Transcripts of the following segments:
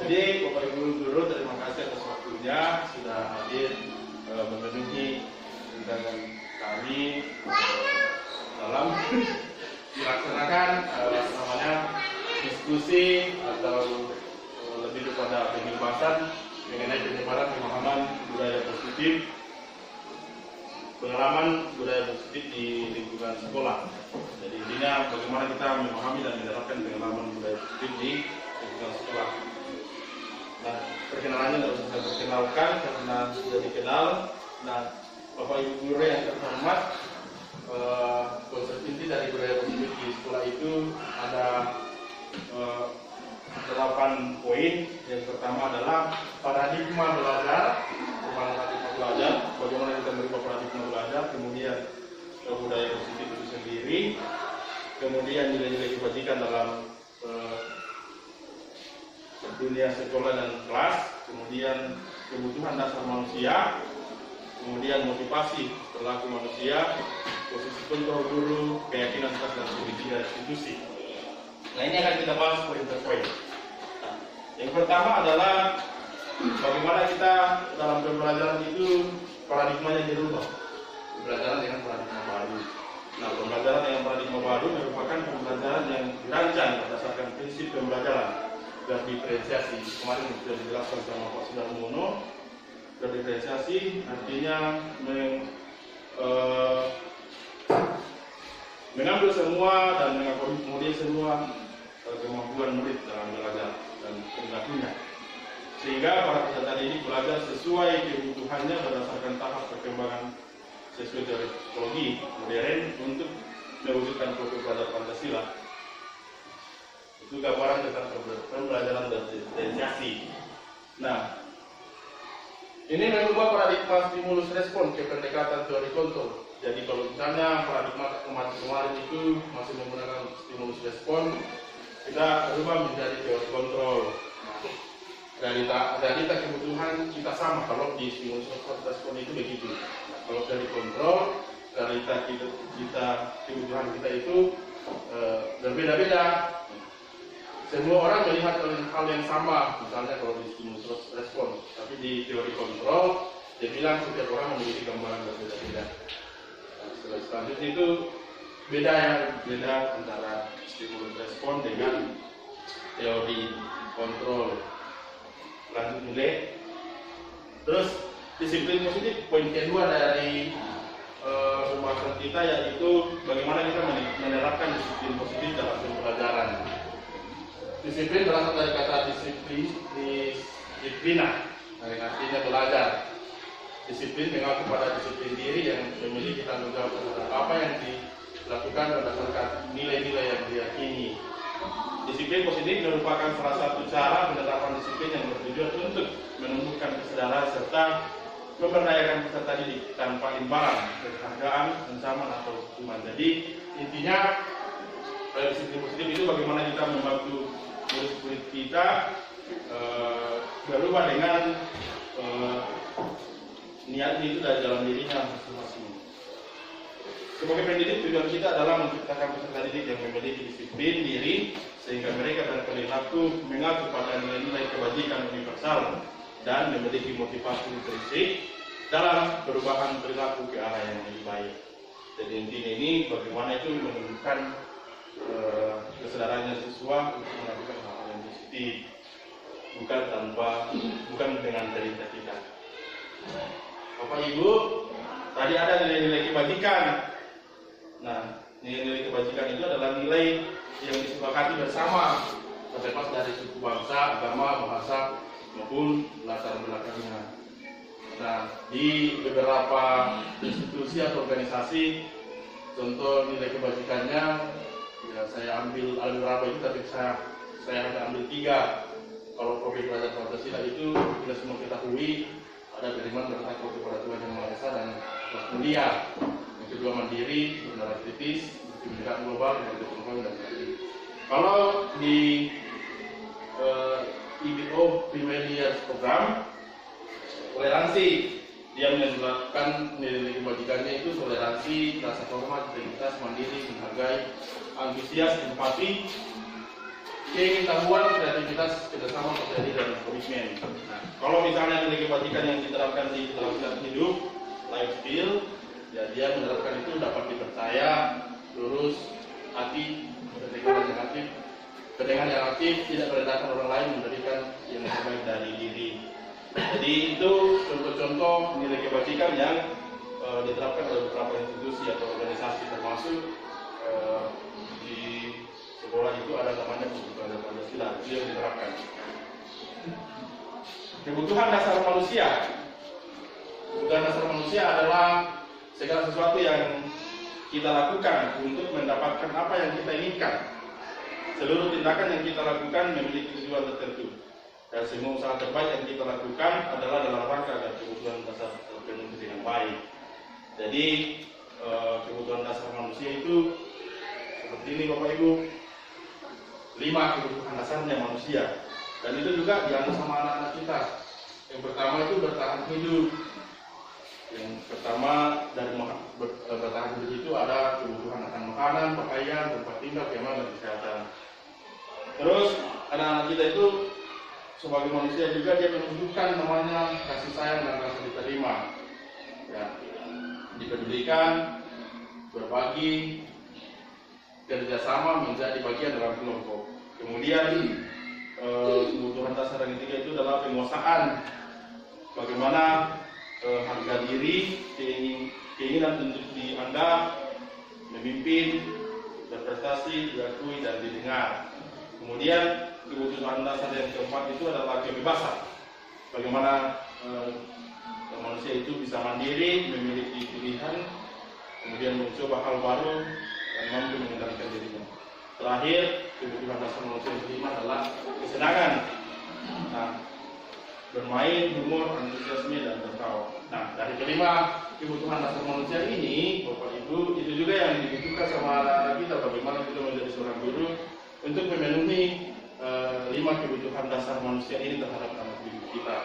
Jadi Bapak Ibu Guru, terima kasih atas waktunya sudah hadir memenuhi undangan kami dalam dilaksanakan namanya diskusi atau lebih kepada pembahasan mengenai penyebaran pemahaman budaya positif, pengalaman budaya positif di lingkungan sekolah. Jadi intinya bagaimana kita memahami dan menerapkan pengalaman budaya positif di lingkungan sekolah. Nah, perkenalannya tidak usah saya perkenalkan karena sudah dikenal. Nah, Bapak Ibu Guru yang terhormat, konsep inti dari budaya positif di sekolah itu ada 8 poin. Yang pertama adalah paradigma belajar, bagaimana kita merubah paradigma belajar, kemudian budaya positif itu sendiri, kemudian nilai-nilai kebajikan dalam dunia sekolah dan kelas, kemudian kebutuhan dasar manusia, kemudian motivasi perilaku manusia, posisi kontrol guru, keyakinan atas dan kebijakan institusi. Nah, ini akan kita bahas poin per poin. Yang pertama adalah bagaimana kita dalam pembelajaran itu paradigmanya dirubah. Pembelajaran dengan paradigma baru. Nah, pembelajaran dengan paradigma baru merupakan pembelajaran yang dirancang berdasarkan prinsip pembelajaran dan diferensiasi. Kemarin sudah dijelaskan sama Pak Sudarmono. Diferensiasi artinya mengambil semua dan mengakomodir semua kemampuan murid dalam belajar dan perilakunya, sehingga para peserta didik belajar sesuai kebutuhannya berdasarkan tahap perkembangan sesuai teori psikologi modern untuk mewujudkan produk belajar Pancasila. Itu gambaran tentang pembelajaran dan diferensiasi. Nah, ini mengubah paradigma stimulus respon ke pendekatan teori kontrol. Jadi kalau misalnya paradigma kemarin itu masih menggunakan stimulus respon, kita ubah menjadi teori kontrol. Realita kebutuhan kita sama kalau di stimulus respon itu begitu. Nah, kalau dari kontrol, realita kebutuhan kita itu berbeda-beda. Semua orang melihat hal yang sama, misalnya kalau di stimulus respon, tapi di teori kontrol dia bilang setiap orang memiliki gambaran berbeda-beda. Nah, selanjutnya itu beda antara stimulus respon dengan teori kontrol. Lanjut nilai. Terus disiplin positif, poin kedua dari pembahasan kita yaitu bagaimana kita menerapkan disiplin positif dalam pembelajaran. Disiplin berasal dari kata disiplina, yang artinya belajar. Disiplin mengacu pada disiplin diri yang memiliki tanggung jawab terhadap apa yang dilakukan berdasarkan nilai-nilai yang diyakini. Disiplin positif merupakan salah satu cara penerapan disiplin yang bertujuan untuk menumbuhkan kesadaran serta memberdayakan peserta didik tanpa imbalan, penghargaan, ancaman atau hukuman. Jadi intinya disiplin positif itu bagaimana kita membantu murid-murid kita berubah dengan niatnya itu dari dalam dirinya masing-masing. Sebagai pendidik, tujuan kita adalah menciptakan peserta didik yang memiliki disiplin diri sehingga mereka berperilaku mengacu pada nilai-nilai kebajikan universal dan memiliki motivasi intrinsik dalam perubahan perilaku ke arah yang lebih baik. Jadi intinya ini bagaimana itu menunjukkan kesadarannya siswa untuk melakukan hal-hal yang positif, bukan dengan cerita kita. Bapak Ibu, tadi ada nilai-nilai kebajikan. Nah, nilai-nilai kebajikan itu adalah nilai yang disepakati bersama, terlepas dari suku bangsa, agama, bahasa maupun latar belakangnya. Nah, di beberapa institusi atau organisasi, contoh nilai kebajikannya, ya saya ambil berapa itu, tapi saya hanya ambil 3. Kalau profil belajar Pancasila itu kita semua ketahui ada beriman berhak kepada Tuhan Yang Maha Esa dan kelas mulia. Yang kedua mandiri, bernara kritis, bertindak global, berkecukupan dan lain-lain. Kalau di IBO Premier Years Program toleransi, dia menyebabkan nilai kebajikannya itu toleransi, rasa hormat, integritas, mandiri, menghargai, antusias, empati, keingintahuan, kreativitas, kerjasama, terjadi dan komitmen. Nah, kalau misalnya nilai kebajikan yang diterapkan di dalam hidup, life skill, ya dia menerapkan itu dapat dipercaya, lurus, hati, pendengar yang aktif, tidak merendahkan orang lain, memberikan yang terbaik dari diri. Jadi itu contoh-contoh nilai kebajikan yang diterapkan oleh beberapa institusi atau organisasi, termasuk di sekolah itu ada namanya kebutuhan Pancasila, itu yang diterapkan. Kebutuhan dasar manusia. Kebutuhan dasar manusia adalah segala sesuatu yang kita lakukan untuk mendapatkan apa yang kita inginkan. Seluruh tindakan yang kita lakukan memiliki tujuan tertentu. Dan semua usaha terbaik yang kita lakukan adalah dalam rangka agar kebutuhan dasar terpenuhi dengan baik. Jadi kebutuhan dasar manusia itu seperti ini Bapak Ibu, 5 kebutuhan dasarnya manusia. Dan itu juga dianggap sama anak-anak kita. Yang pertama itu bertahan hidup. Yang pertama dari bertahan hidup itu ada kebutuhan akan makanan, pakaian, tempat tinggal, keamanan, dan kesehatan. Terus anak-anak kita itu sebagai manusia juga dia membutuhkan namanya kasih sayang dan rasa diterima. Ya, dipedulikan, berbagi, kerjasama menjadi bagian dalam kelompok. Kemudian kebutuhan dasar yang ketiga itu adalah penguasaan. Bagaimana harga diri, keinginan untuk dianggap, memimpin, berprestasi, diakui dan didengar. Kemudian kebutuhan dasar yang keempat itu adalah kebebasan. Bagaimana manusia itu bisa mandiri, memiliki pilihan, kemudian mencoba hal baru dan mampu mengendalikan dirinya. Terakhir, kebutuhan dasar manusia yang kelima adalah kesenangan. Nah, bermain, humor, antusiasme, dan tertawa. Nah, dari kelima kebutuhan dasar manusia ini, Bapak Ibu, itu juga yang dibutuhkan sama anak-anak kita. Bagaimana kita menjadi seorang guru untuk memenuhi 5 kebutuhan dasar manusia ini terhadap anak didik kita.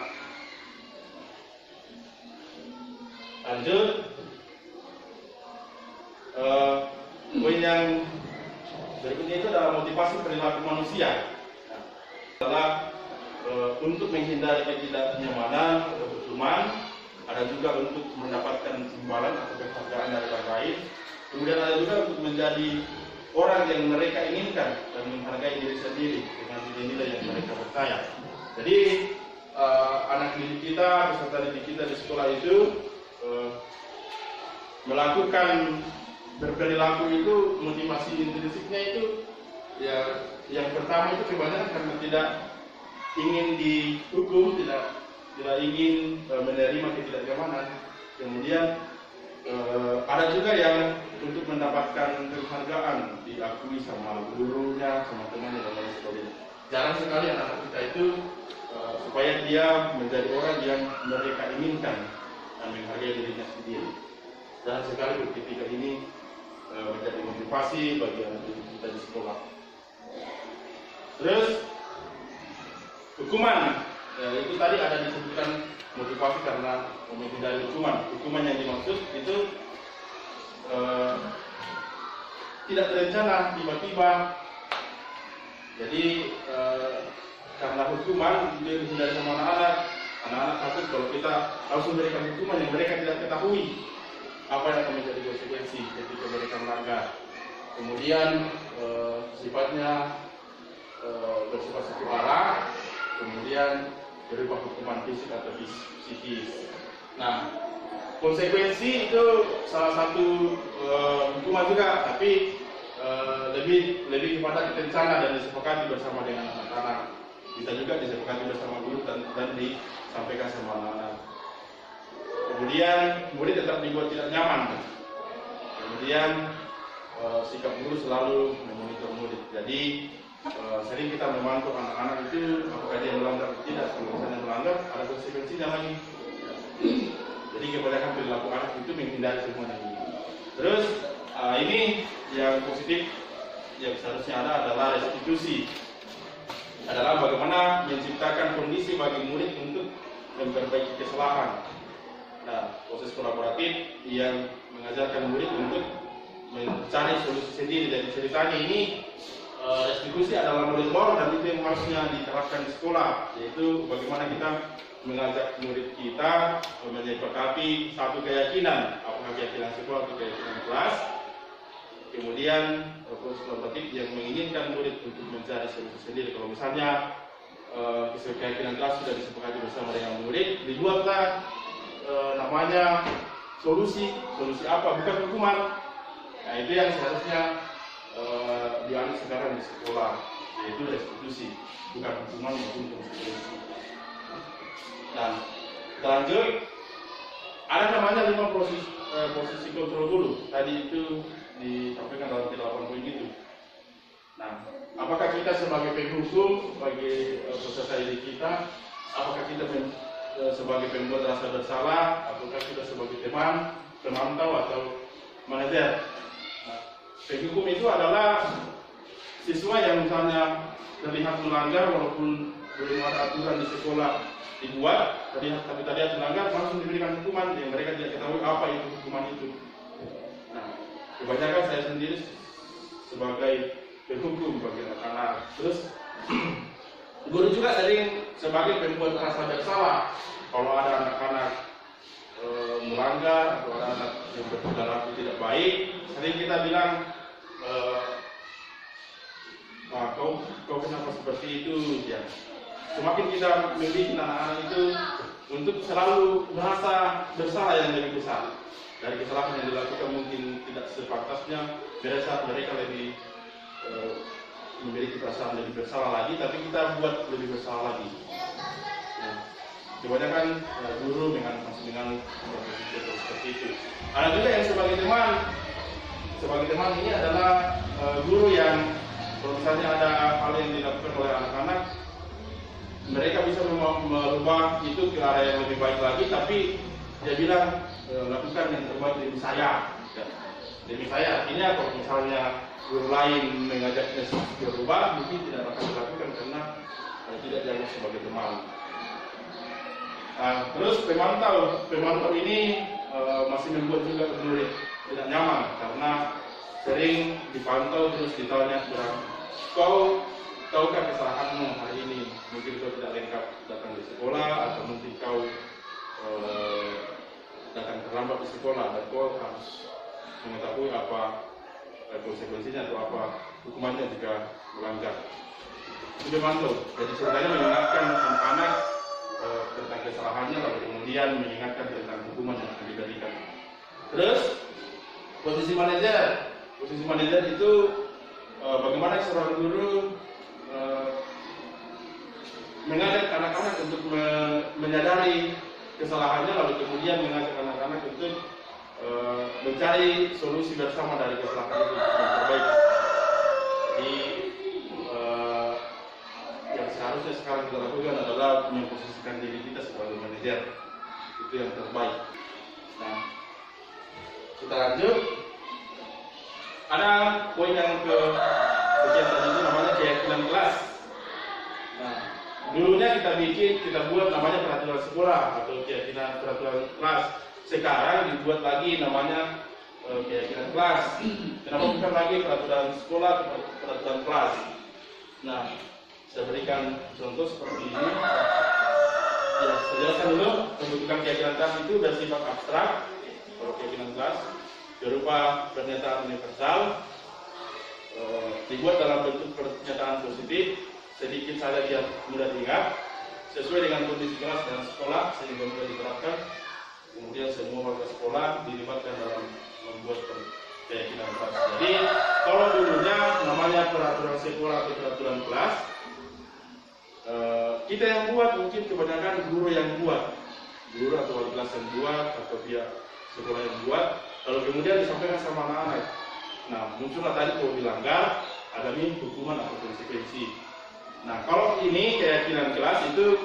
Lanjut, poin yang berikutnya itu adalah motivasi perilaku manusia. Nah, adalah untuk menghindari ketidaknyamanan atau kesuman, ada juga untuk mendapatkan imbalan atau penghargaan dari orang lain. Kemudian ada juga untuk menjadi orang yang mereka inginkan dan menghargai diri sendiri dengan nilai-nilai yang mereka percaya. Jadi anak didik kita, peserta didik kita di sekolah itu melakukan berperilaku itu, motivasi intrinsiknya itu ya yang pertama itu kebanyakan karena tidak ingin dihukum, tidak ingin menerima ketidaknyamanan. Kemudian ada juga yang untuk mendapatkan penghargaan, diakui sama gurunya, sama temannya dan lain sebagainya. Jarang sekali anak-anak kita itu supaya dia menjadi orang yang mereka inginkan dan menghargai dirinya sendiri. Jarang sekali ketika ini menjadi motivasi bagi anak kita di sekolah. Terus hukuman, itu tadi ada disebutkan motivasi karena menghindari hukuman. Hukuman yang dimaksud itu tidak terencana, tiba-tiba. Jadi karena hukuman itu dihindari sama anak-anak takut kalau kita harus memberikan hukuman yang mereka tidak ketahui apa yang akan menjadi konsekuensi ketika mereka melanggar. Kemudian sifatnya bersifat sekolah, kemudian berupa hukuman fisik atau psikis. Nah, konsekuensi itu salah satu hukuman juga, tapi lebih kepada ketencana dan disepakati bersama dengan anak-anak. Bisa juga disepakati bersama guru dan disampaikan sama anak-anak. Kemudian murid tetap dibuat tidak nyaman. Kemudian sikap guru selalu memonitor murid. Jadi sering kita memantau anak-anak itu apakah dia melanggar atau tidak. Kalau misalnya melanggar, ada konsekuensinya lagi. Jadi kebanyakan perilaku anak itu menghindari semuanya ini. Terus ini yang positif yang seharusnya ada adalah restitusi. Adalah bagaimana menciptakan kondisi bagi murid untuk memperbaiki kesalahan. Nah, proses kolaboratif yang mengajarkan murid untuk mencari solusi sendiri. Dari ceritanya ini restitusi adalah model baru dan itu yang harusnya diterapkan di sekolah, yaitu bagaimana kita mengajak murid kita menyepakati satu keyakinan, apakah keyakinan sekolah atau keyakinan kelas. Kemudian konsultatif yang menginginkan murid untuk mencari solusi sendiri. Kalau misalnya keyakinan kelas sudah disepakati bersama dengan murid, dibuatlah namanya solusi apa, bukan hukuman. Nah, itu yang seharusnya dialih sekarang di sekolah, yaitu restitusi, bukan hukuman maupun konsekuensi. Nah, lanjut, ada namanya 5 posisi kontrol dulu. Tadi itu disampaikan dalam 8 poin itu. Nah, apakah kita sebagai penghukum, sebagai peserta didik kita, apakah kita sebagai pembuat rasa bersalah, ataukah kita sebagai teman, pemantau atau manajer? Nah, penghukum itu adalah siswa yang misalnya terlihat melanggar walaupun belum ada aturan di sekolah dibuat, tapi terlihat melanggar langsung diberikan hukuman yang mereka tidak ketahui apa itu hukuman itu. Nah, kebanyakan saya sendiri sebagai penghukum bagi anak-anak. Terus guru juga sering sebagai pembuat rasa bersalah kalau ada anak-anak melanggar atau ada anak yang berperilaku tidak baik. Sering kita bilang, kau kenapa seperti itu? Ya. Semakin kita membikin anak-anak itu untuk selalu merasa bersalah yang lebih besar dari kesalahan yang dilakukan, mungkin tidak sepantasnya, mereka lebih memiliki perasaan lebih bersalah lagi, tapi kita buat lebih bersalah lagi. Nah, kebanyakan guru masih dengan berpikir seperti itu. Ada juga yang sebagai teman ini adalah guru yang kalau misalnya ada hal yang dilakukan oleh anak-anak, mereka bisa merubah itu ke arah yang lebih baik lagi, tapi dia bilang lakukan yang terbaik demi saya. Demi saya, artinya kalau misalnya guru lain mengajaknya berubah, mungkin tidak akan dilakukan karena tidak dianggap sebagai teman. Nah, terus pemantau ini masih membuat juga murid tidak nyaman karena sering dipantau terus ditanya, kau tahukah kesalahanmu hari ini? Mungkin kau tidak lengkap datang di sekolah, atau mungkin kau datang terlambat di sekolah, dan kau harus mengetahui apa konsekuensinya atau apa hukumannya jika melanggar. Itu memantau. Jadi sebenarnya mengingatkan anak-anak tentang kesalahannya, lalu kemudian mengingatkan tentang hukuman yang akan diberikan. Terus posisi manajer itu bagaimana seorang guru mengajak anak-anak untuk menyadari kesalahannya, lalu kemudian mengajak anak-anak untuk mencari solusi bersama dari kesalahan itu yang terbaik. Jadi yang seharusnya sekarang kita lakukan adalah memposisikan diri kita sebagai manajer, itu yang terbaik. Nah, kita lanjut. Ada poin yang sekian tadi itu namanya keyakinan kelas. Nah, dulunya kita buat namanya peraturan sekolah atau keyakinan peraturan kelas. Sekarang dibuat lagi namanya keyakinan kelas. Kenapa bukan lagi peraturan sekolah atau peraturan kelas? Nah, saya berikan contoh seperti ini. Ya, saya jelaskan dulu pembentukan keyakinan kelas itu bersifat abstrak. Kalau keyakinan kelas berupa pernyataan universal, dibuat dalam bentuk pernyataan positif, sedikit saja dia mudah diingat, sesuai dengan kondisi kelas dan sekolah sehingga mudah diterapkan. Kemudian semua warga sekolah dilibatkan dalam membuat keyakinan kelas. Jadi kalau dulunya namanya peraturan sekolah atau peraturan kelas, kita yang buat, mungkin kebanyakan guru yang buat, guru atau wali kelas yang buat atau pihak sekolah yang buat, lalu kemudian disampaikan sama anak-anak. Nah, muncullah tadi kalau dilanggar ada hukuman atau konsekuensi. Nah, kalau ini keyakinan kelas itu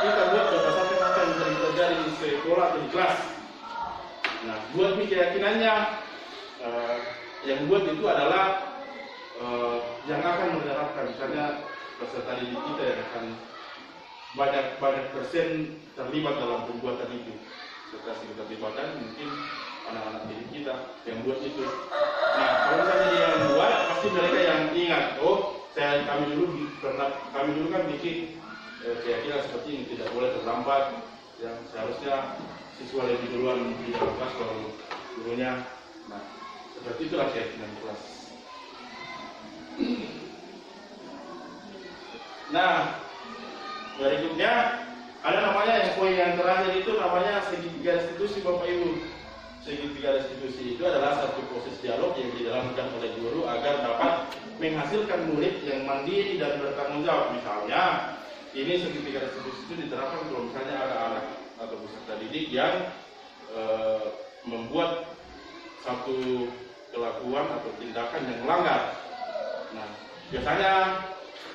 kita buat berdasarkan apa yang sering terjadi di sekolah atau di kelas. Nah, buat keyakinannya yang buat itu adalah yang akan menerapkan, misalnya peserta didik kita yang akan banyak persen terlibat dalam pembuatan itu. Setelah kita terlibatan mungkin anak-anak didik kita yang buat itu. Nah, kalau misalnya dia yang buat, pasti mereka yang ingat, oh, kami dulu kan bikin keyakinan seperti ini, tidak boleh terlambat, yang seharusnya siswa lebih duluan di dalam kelas baru gurunya. Nah, seperti itulah keyakinan kelas. Nah, berikutnya ada namanya yang poin yang terakhir itu namanya segitiga restitusi, Bapak Ibu. Segitiga restitusi itu adalah satu proses dialog yang dijalankan oleh guru agar dapat menghasilkan murid yang mandiri dan bertanggung jawab. Misalnya, ini segitiga restitusi itu diterapkan kalau misalnya ada anak atau peserta didik yang membuat satu kelakuan atau tindakan yang melanggar. Nah, biasanya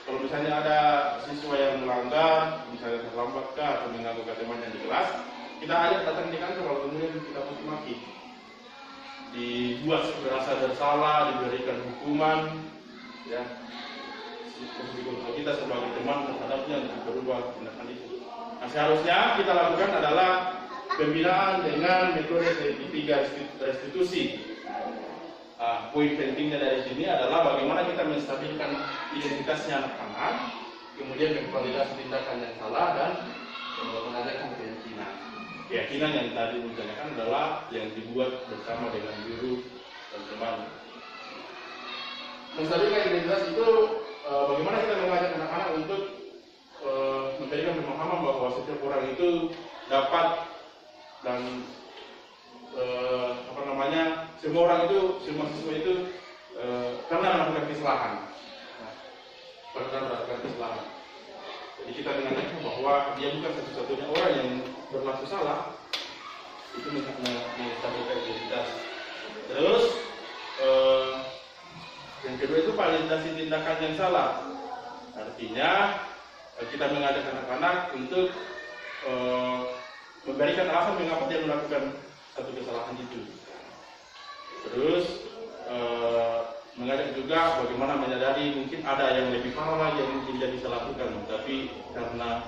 kalau misalnya ada siswa yang melanggar, misalnya terlambat atau mengganggu temannya di kelas, kita ajak datang di kantor, kalau kemudian kita maki-maki, dibuat merasa bersalah, diberikan hukuman, ya, untuk kita sebagai teman terhadapnya untuk berubah tindakan itu. Nah, seharusnya kita lakukan adalah pembinaan dengan metode segitiga restitusi. Poin pentingnya dari sini adalah bagaimana kita menstabilkan identitasnya anak-anak, kemudian memvalidasi tindakan yang salah dan mengadakan keyakinan yang tadi ditanyakan adalah yang dibuat bersama dengan guru dan teman. Menstabilkan identitas itu bagaimana kita mengajak anak-anak untuk memberikan pemahaman bahwa setiap orang itu dapat dan semua orang itu, semua siswa itu pernah melakukan kesalahan. Pernah melakukan kesalahan. Jadi kita mengatakan bahwa dia bukan satu-satunya orang yang berlaku salah. Itu menstabilkan identitas. Terus yang kedua itu validasi tindakan yang salah. Artinya kita mengajak anak-anak untuk memberikan alasan mengapa dia melakukan satu kesalahan itu. Terus mengajak juga bagaimana menyadari mungkin ada yang lebih parah lagi yang mungkin dia bisa lakukan, tapi karena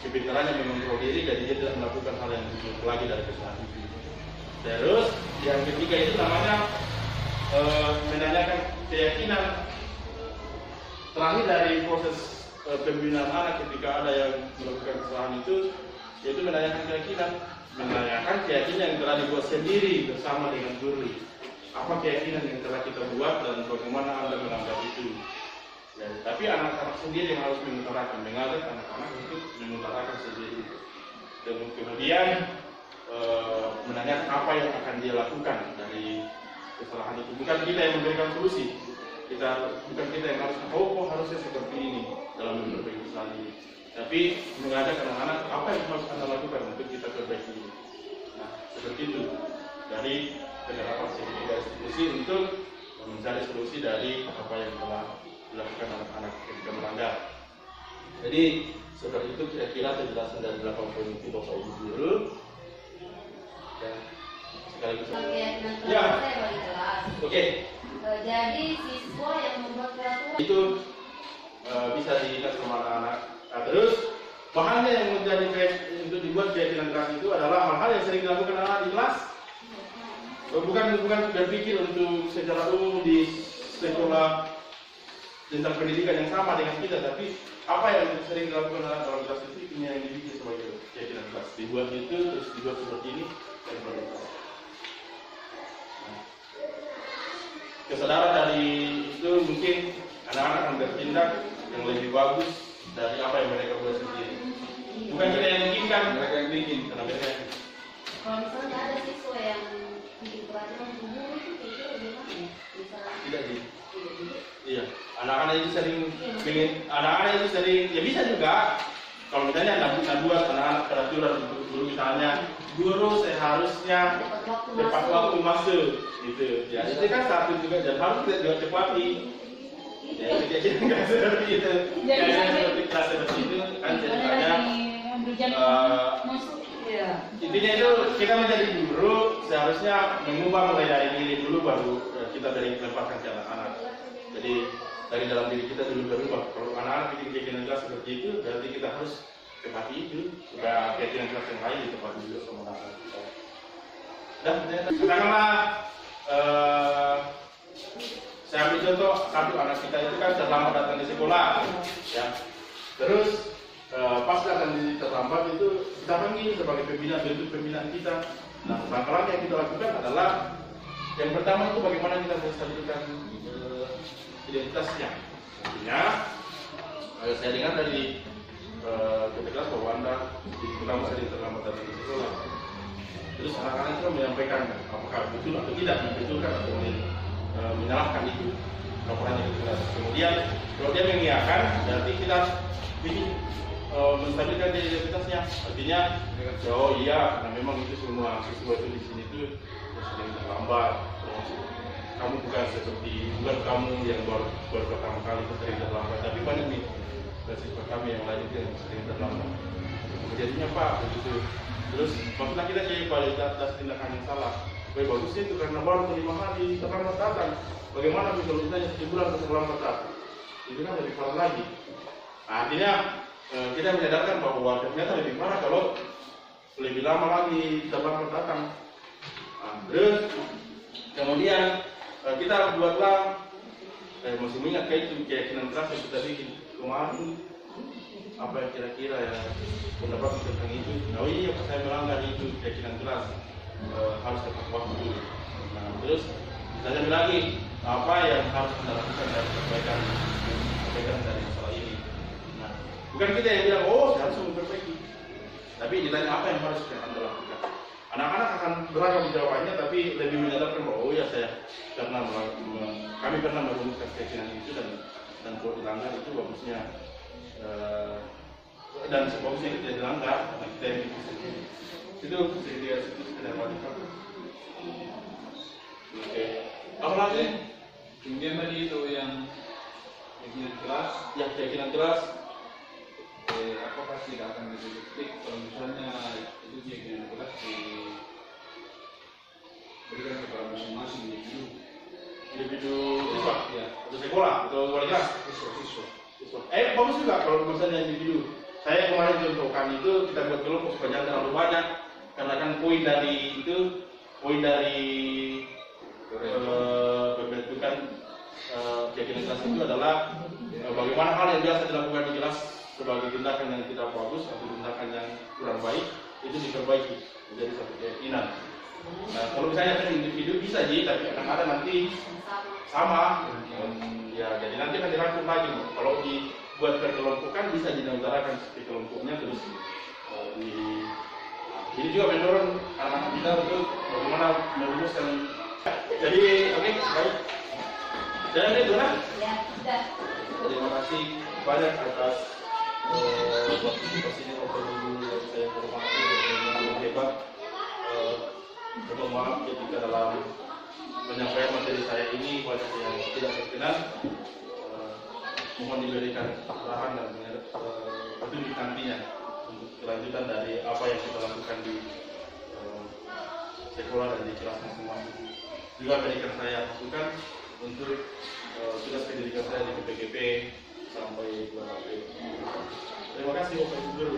kepintarannya mengontrol diri, jadi dia tidak melakukan hal yang lebih lagi dari kesalahan itu. Terus yang ketiga itu namanya menanyakan keyakinan. Terakhir dari proses pembinaan anak ketika ada yang melakukan kesalahan itu, yaitu menanyakan keyakinan yang telah dibuat sendiri bersama dengan guru. Apa keyakinan yang telah kita buat dan bagaimana Anda menganggap itu. Ya, tapi anak-anak sendiri yang harus mengutarakan, mengajak anak-anak untuk mengutarakan sendiri. Dan kemudian menanyakan apa yang akan dia lakukan dari kesalahan itu. Bukan kita yang memberikan solusi. Bukan kita yang harus, harusnya seperti ini dalam memperbaiki kesalahan ini. Tapi mengajak anak-anak apa yang harus Anda lakukan untuk kita perbaiki. Nah, seperti itu. Dari penerapan segitiga restitusi untuk mencari solusi dari apa yang telah dilakukan anak-anak ketika melanggar. Jadi seperti itu kira-kira penjelasan dari 8 poin itu Bapak Ibu guru. Dan sekaligus. Ya. Oke. Jadi siswa yang membuat peraturan itu bisa diingat sama anak-anak. Nah, terus bahannya yang menjadi untuk dibuat keyakinan kelas itu adalah hal-hal yang sering dilakukan anak di kelas. Bukan berpikir untuk secara umum di sekolah tentang pendidikan yang sama dengan kita, tapi apa yang sering dilakukan anak dalam kelas itu ini yang dibikin sebagai keyakinan kelas. Dibuat itu terus dibuat seperti ini dan seperti itu. Kesadaran dari itu mungkin anak-anak akan bertindak yang lebih bagus dari apa yang mereka buat sendiri. Bukan kita yang bikinkan, mereka yang bikin karena mereka. Kalau misalnya ada siswa yang bikin peraturan umum itu kira-kira gimana ya? Tidak sih. Iya, anak-anak itu sering ingin, anak-anak itu sering, ya bisa juga. Kalau misalnya ada buat anak-anak peraturan untuk guru, misalnya guru seharusnya tepat waktu masuk, gitu. Ya itu kan satu juga dan harus juga cepati. Ya itu kayak gitu nggak seperti itu. Kayak seperti kelas seperti itu kan ceritanya. Intinya itu kita menjadi guru seharusnya mengubah mulai dari diri dulu baru kita dari melepaskan ke anak-anak. Jadi dari dalam diri kita dulu berubah. Kalau anak-anak bikin keyakinan kelas seperti itu, berarti kita harus tepati itu supaya keyakinan kelas yang lain ditepati juga sama anak-anak kita. Dan katakanlah saya ambil contoh satu anak kita itu kan terlambat datang di sekolah, ya. Terus pas datang di terlambat itu kita panggil sebagai pembinaan, bentuk pembinaan kita. Nah, langkah-langkah yang kita lakukan adalah yang pertama itu bagaimana kita menstabilkan identitasnya. Artinya, saya dengar dari ketika bahwa Anda di pertama saya terlambat datang di sekolah. Terus anak-anak itu menyampaikan apakah betul atau tidak, membetulkan atau menyalahkan itu laporannya ke kelas. Kemudian kalau dia mengiyakan, berarti kita ingin menstabilkan identitasnya. Artinya, oh iya, nah memang itu semua siswa itu di sini tuh sering terlambat. Kamu bukan kamu yang baru pertama kali itu sering terlambat, tapi banyak nih siswa kami yang lain itu yang sering terlambat. Jadinya Pak begitu. Terus maksudnya kita jadi kualitas tindakan yang salah. Baik bagusnya itu karena baru 5 hari terlambat datang. Bagaimana kalau misalnya 1 bulan terlambat datang? Itu kan lebih parah lagi. Nah, artinya kita menyadarkan bahwa ternyata lebih parah kalau lebih lama lagi terlambat datang. Nah, terus kemudian kita buatlah masih mengingat kayak itu keyakinan keras yang kita bikin kemarin. Apa yang kira-kira ya pendapat tentang itu? Nah, iya saya melanggar itu keyakinan keras, harus tepat waktu. Nah, terus ditanya lagi apa yang harus kita lakukan dari perbaikan dari masalah ini. Nah, bukan kita yang bilang oh saya harus memperbaiki, tapi ditanya apa yang harus kita lakukan. Anak-anak akan beragam jawabannya, tapi lebih menyadarkan bahwa oh ya saya karena kami pernah merumuskan keyakinan itu dan kalau dilanggar itu bagusnya. Dan sebagusnya kita dilanggar, kita yang itu sekedar radikal. Oke. Apa lagi? Kemudian tadi itu yang keyakinan keras. Ya keyakinan keras. Apakah tidak akan dikritik kalau misalnya itu keyakinan keras diberikan kepada masing-masing individu siswa, ya, atau sekolah, atau wali kelas, siswa. Bagus juga kalau misalnya individu. Saya kemarin contohkan itu kita buat kelompok supaya terlalu banyak, karena kan poin dari pembentukan keyakinan kelas itu adalah bagaimana hal yang biasa dilakukan di kelas sebagai tindakan yang tidak bagus atau tindakan yang kurang baik itu diperbaiki menjadi satu keyakinan. Nah, kalau misalnya kan individu bisa jadi, tapi kadang-kadang nanti sama. Ya, jadi nanti akan dirangkum lagi. Kalau dibuat perkelompokan bisa diutarakan seperti kelompoknya terus ini juga mendorong anak-anak kita untuk bagaimana merumuskan. Jadi oke, baik. Dan itu lah. Ya, sudah. Terima kasih banyak atas partisipasinya Bapak Ibu yang saya hormati dan yang hebat. Mohon maaf ketika dalam penyampaian materi saya ini banyak yang tidak berkenan. Mohon diberikan arahan dan petunjuk nantinya untuk kelanjutan dari apa yang kita lakukan di sekolah dan di kelas masing-masing. Juga berikan saya masukan untuk tugas pendidikan saya di PPGP sampai bulan April. Terima kasih Bapak Ibu Guru.